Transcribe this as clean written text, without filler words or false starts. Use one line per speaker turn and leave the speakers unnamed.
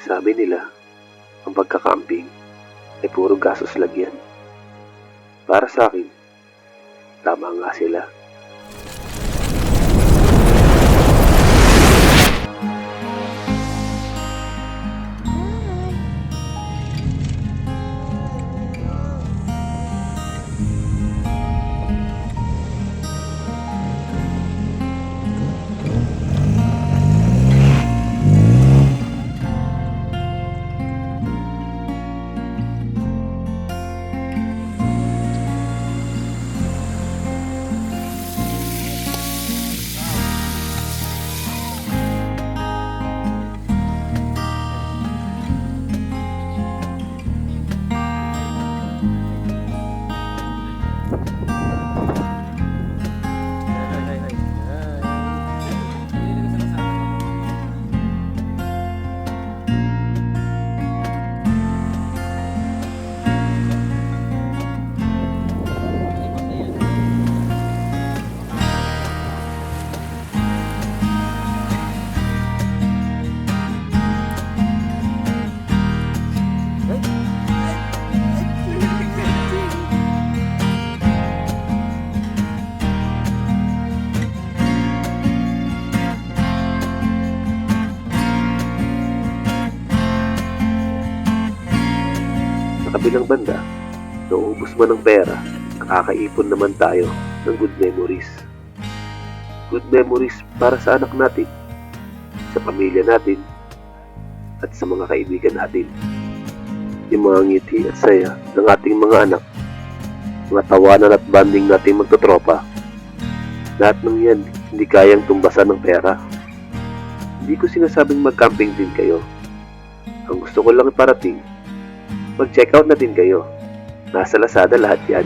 Sabi nila, ang pagkakamping ay puro gastos lang yan. Para sa akin, tama nga sila. Sa kabilang banda, naubos man ang pera, nakakaipon naman tayo ng good memories. Good memories para sa anak natin, sa pamilya natin, at sa mga kaibigan natin. Yung mga ngiti at saya ng ating mga anak, mga tawanan at banding nating magtotropa. Lahat ng yan, hindi kayang tumbasan ng pera. Hindi ko sinasabing mag-camping din kayo. Ang gusto ko lang iparating, mag-check out na din kayo. Nasa Lazada lahat yan.